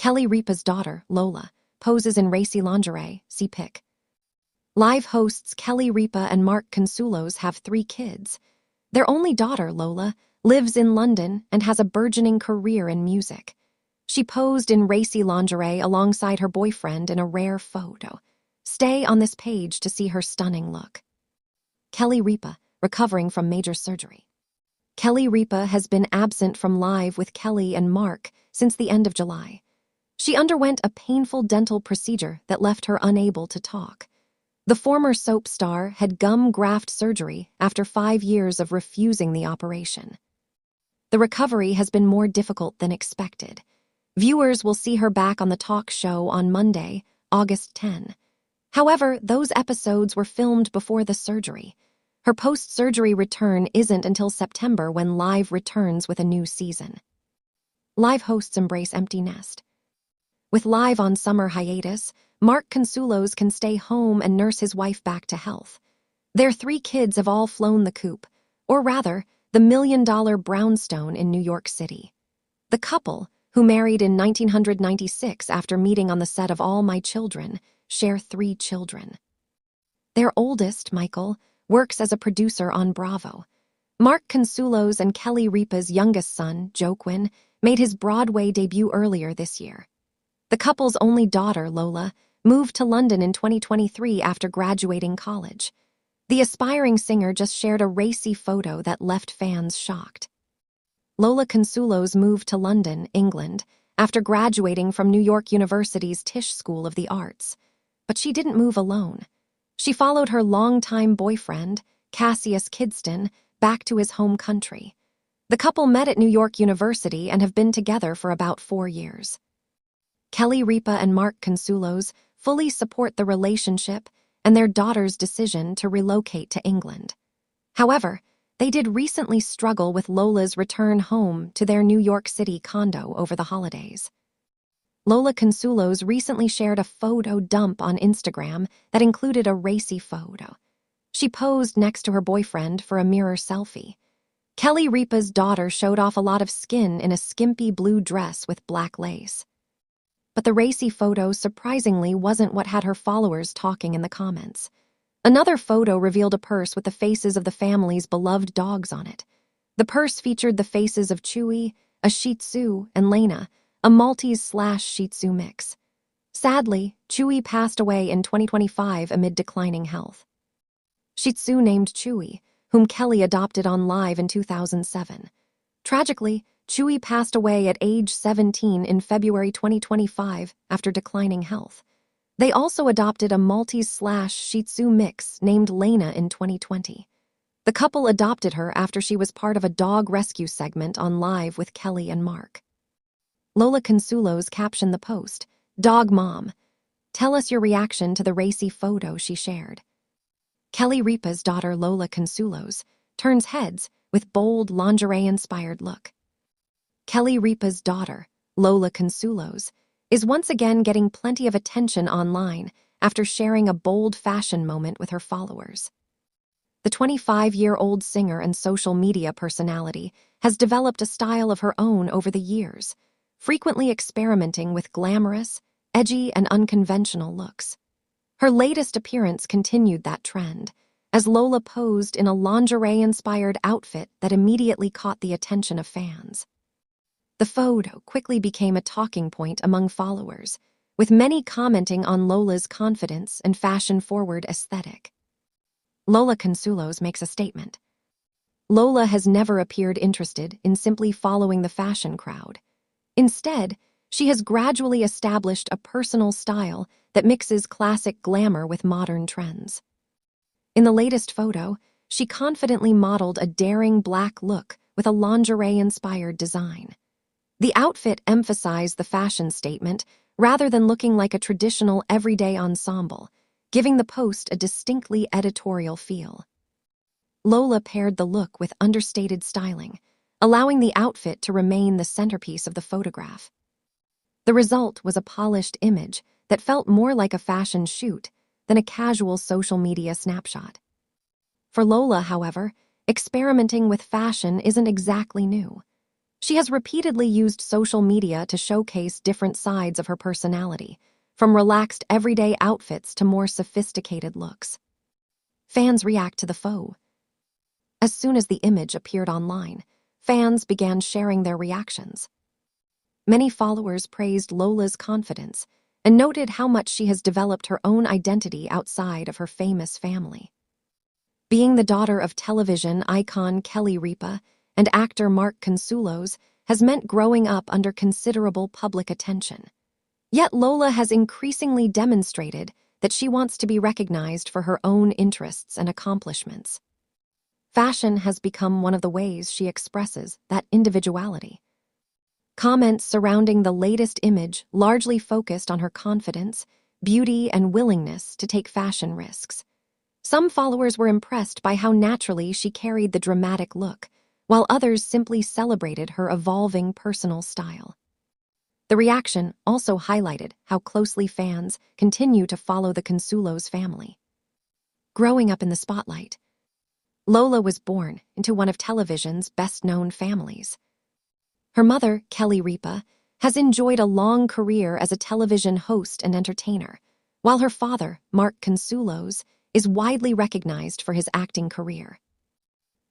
Kelly Ripa's daughter, Lola, poses in racy lingerie, see pic. Live hosts Kelly Ripa and Mark Consuelos have 3 kids. Their only daughter, Lola, lives in London and has a burgeoning career in music. She posed in racy lingerie alongside her boyfriend in a rare photo. Stay on this page to see her stunning look. Kelly Ripa, recovering from major surgery. Kelly Ripa has been absent from Live with Kelly and Mark since the end of July. She underwent a painful dental procedure that left her unable to talk. The former soap star had gum graft surgery after 5 years of refusing the operation. The recovery has been more difficult than expected. Viewers will see her back on the talk show on Monday, August 10. However, those episodes were filmed before the surgery. Her post-surgery return isn't until September when Live returns with a new season. Live hosts embrace empty nest. With Live on summer hiatus, Mark Consuelos can stay home and nurse his wife back to health. Their 3 kids have all flown the coop, or rather, the million-dollar brownstone in New York City. The couple, who married in 1996 after meeting on the set of All My Children, share 3 children. Their oldest, Michael, works as a producer on Bravo. Mark Consuelos and Kelly Ripa's youngest son, Joaquin, made his Broadway debut earlier this year. The couple's only daughter, Lola, moved to London in 2023 after graduating college. The aspiring singer just shared a racy photo that left fans shocked. Lola Consuelos moved to London, England, after graduating from New York University's Tisch School of the Arts. But she didn't move alone. She followed her longtime boyfriend, Cassius Kidston, back to his home country. The couple met at New York University and have been together for about 4 years. Kelly Ripa and Mark Consuelos fully support the relationship and their daughter's decision to relocate to England. However, they did recently struggle with Lola's return home to their New York City condo over the holidays. Lola Consuelos recently shared a photo dump on Instagram that included a racy photo. She posed next to her boyfriend for a mirror selfie. Kelly Ripa's daughter showed off a lot of skin in a skimpy blue dress with black lace. But the racy photo surprisingly wasn't what had her followers talking in the comments. Another photo revealed a purse with the faces of the family's beloved dogs on it. The purse featured the faces of Chewy, a Shih Tzu, and Lena, a Maltese/Shih Tzu mix. Sadly, Chewy passed away in 2025 amid declining health. Shih Tzu named Chewy, whom Kelly adopted on Live in 2007. Tragically, Chewy passed away at age 17 in February 2025 after declining health. They also adopted a Maltese/Shih Tzu mix named Lena in 2020. The couple adopted her after she was part of a dog rescue segment on Live with Kelly and Mark. Lola Consuelos captioned the post, "Dog Mom. Tell us your reaction to the racy photo she shared." Kelly Ripa's daughter Lola Consuelos turns heads with bold lingerie-inspired look. Kelly Ripa's daughter, Lola Consuelos, is once again getting plenty of attention online after sharing a bold fashion moment with her followers. The 25-year-old singer and social media personality has developed a style of her own over the years, frequently experimenting with glamorous, edgy, and unconventional looks. Her latest appearance continued that trend, as Lola posed in a lingerie-inspired outfit that immediately caught the attention of fans. The photo quickly became a talking point among followers, with many commenting on Lola's confidence and fashion-forward aesthetic. Lola Consuelos makes a statement. Lola has never appeared interested in simply following the fashion crowd. Instead, she has gradually established a personal style that mixes classic glamour with modern trends. In the latest photo, she confidently modeled a daring black look with a lingerie-inspired design. The outfit emphasized the fashion statement rather than looking like a traditional everyday ensemble, giving the post a distinctly editorial feel. Lola paired the look with understated styling, allowing the outfit to remain the centerpiece of the photograph. The result was a polished image that felt more like a fashion shoot than a casual social media snapshot. For Lola, however, experimenting with fashion isn't exactly new. She has repeatedly used social media to showcase different sides of her personality, from relaxed everyday outfits to more sophisticated looks. Fans react to the photo. As soon as the image appeared online, fans began sharing their reactions. Many followers praised Lola's confidence and noted how much she has developed her own identity outside of her famous family. Being the daughter of television icon Kelly Ripa and actor Mark Consuelos has meant growing up under considerable public attention. Yet Lola has increasingly demonstrated that she wants to be recognized for her own interests and accomplishments. Fashion has become one of the ways she expresses that individuality. Comments surrounding the latest image largely focused on her confidence, beauty, and willingness to take fashion risks. Some followers were impressed by how naturally she carried the dramatic look, while others simply celebrated her evolving personal style. The reaction also highlighted how closely fans continue to follow the Consuelos family. Growing up in the spotlight, Lola was born into one of television's best-known families. Her mother, Kelly Ripa, has enjoyed a long career as a television host and entertainer, while her father, Mark Consuelos, is widely recognized for his acting career.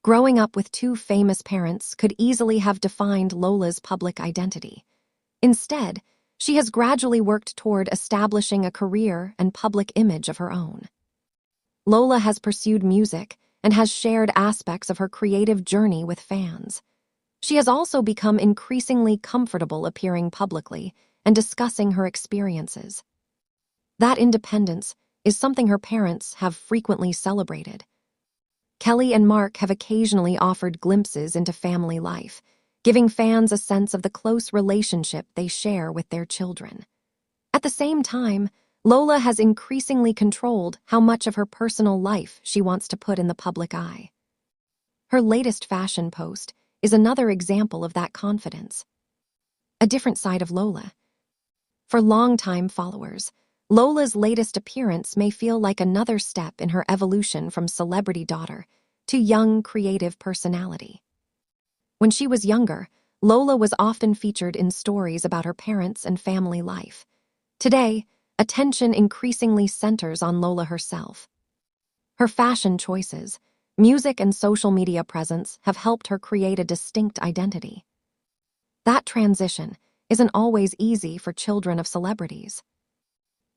Growing up with two famous parents could easily have defined Lola's public identity. Instead, she has gradually worked toward establishing a career and public image of her own. Lola has pursued music and has shared aspects of her creative journey with fans. She has also become increasingly comfortable appearing publicly and discussing her experiences. That independence is something her parents have frequently celebrated. Kelly and Mark have occasionally offered glimpses into family life, giving fans a sense of the close relationship they share with their children. At the same time, Lola has increasingly controlled how much of her personal life she wants to put in the public eye. Her latest fashion post is another example of that confidence. A different side of Lola. For longtime followers, Lola's latest appearance may feel like another step in her evolution from celebrity daughter to young, creative personality. When she was younger, Lola was often featured in stories about her parents and family life. Today, attention increasingly centers on Lola herself. Her fashion choices, music, and social media presence have helped her create a distinct identity. That transition isn't always easy for children of celebrities.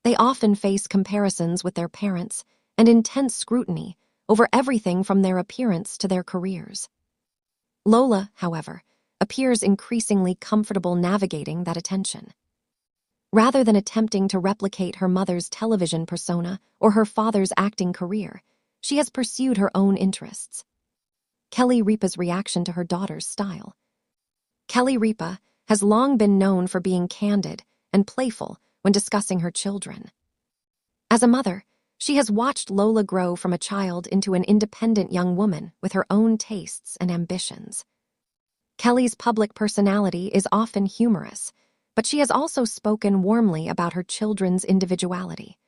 They often face comparisons with their parents and intense scrutiny over everything from their appearance to their careers. Lola, however, appears increasingly comfortable navigating that attention. Rather than attempting to replicate her mother's television persona or her father's acting career, she has pursued her own interests. Kelly Ripa's reaction to her daughter's style. Kelly Ripa has long been known for being candid and playful when discussing her children. As a mother, she has watched Lola grow from a child into an independent young woman with her own tastes and ambitions. Kelly's public personality is often humorous, but she has also spoken warmly about her children's individuality.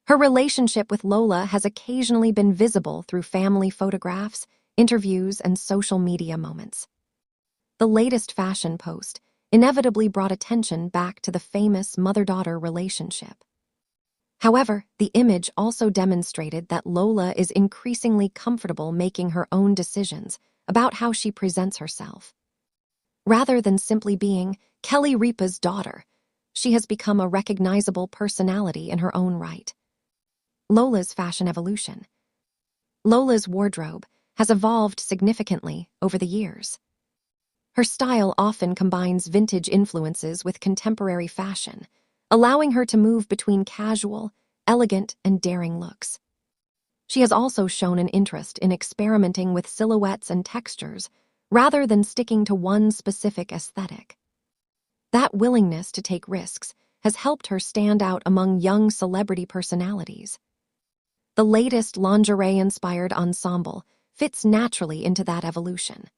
Her relationship with Lola has occasionally been visible through family photographs, interviews, and social media moments. The latest fashion post inevitably brought attention back to the famous mother-daughter relationship. However, the image also demonstrated that Lola is increasingly comfortable making her own decisions about how she presents herself. Rather than simply being Kelly Ripa's daughter, she has become a recognizable personality in her own right. Lola's fashion evolution. Lola's wardrobe has evolved significantly over the years. Her style often combines vintage influences with contemporary fashion, allowing her to move between casual, elegant, and daring looks. She has also shown an interest in experimenting with silhouettes and textures rather than sticking to one specific aesthetic. That willingness to take risks has helped her stand out among young celebrity personalities. The latest lingerie-inspired ensemble fits naturally into that evolution.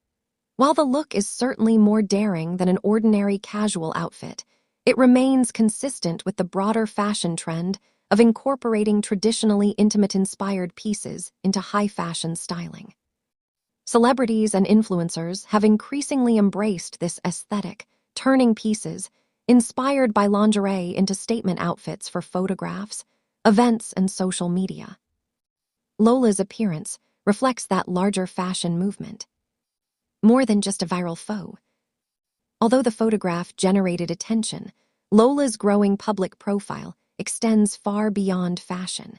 While the look is certainly more daring than an ordinary casual outfit, it remains consistent with the broader fashion trend of incorporating traditionally intimate-inspired pieces into high-fashion styling. Celebrities and influencers have increasingly embraced this aesthetic, turning pieces inspired by lingerie into statement outfits for photographs, events, and social media. Lola's appearance reflects that larger fashion movement. More than just a viral faux. Although the photograph generated attention, Lola's growing public profile extends far beyond fashion.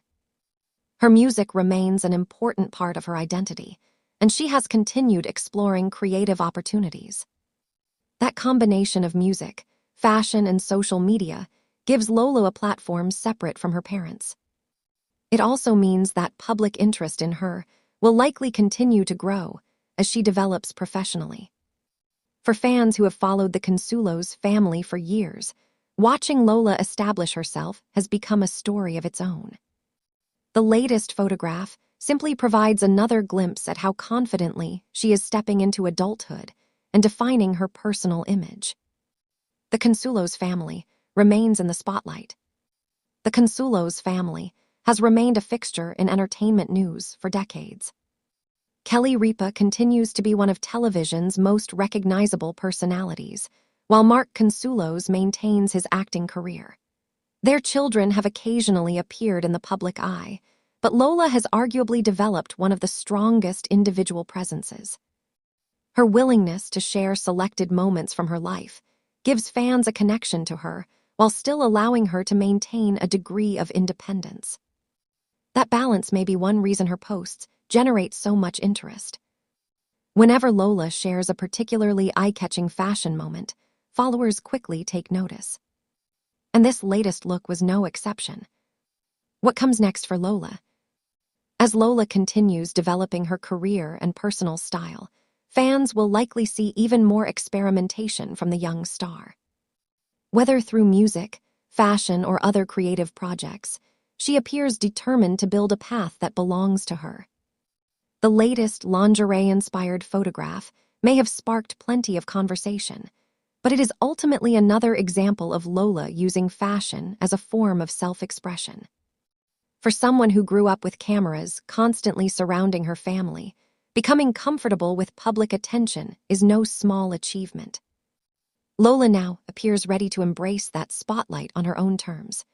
Her music remains an important part of her identity, and she has continued exploring creative opportunities. That combination of music, fashion, and social media gives Lola a platform separate from her parents. It also means that public interest in her will likely continue to grow as she develops professionally. For fans who have followed the Consuelos family for years, watching Lola establish herself has become a story of its own. The latest photograph simply provides another glimpse at how confidently she is stepping into adulthood and defining her personal image. The Consuelos family remains in the spotlight. The Consuelos family has remained a fixture in entertainment news for decades. Kelly Ripa continues to be one of television's most recognizable personalities, while Mark Consuelos maintains his acting career. Their children have occasionally appeared in the public eye, but Lola has arguably developed one of the strongest individual presences. Her willingness to share selected moments from her life gives fans a connection to her while still allowing her to maintain a degree of independence. That balance may be one reason her posts generate so much interest. Whenever Lola shares a particularly eye-catching fashion moment, followers quickly take notice. And this latest look was no exception. What comes next for Lola? As Lola continues developing her career and personal style, fans will likely see even more experimentation from the young star. Whether through music, fashion, or other creative projects, she appears determined to build a path that belongs to her. The latest lingerie-inspired photograph may have sparked plenty of conversation, but it is ultimately another example of Lola using fashion as a form of self-expression. For someone who grew up with cameras constantly surrounding her family, becoming comfortable with public attention is no small achievement. Lola now appears ready to embrace that spotlight on her own terms.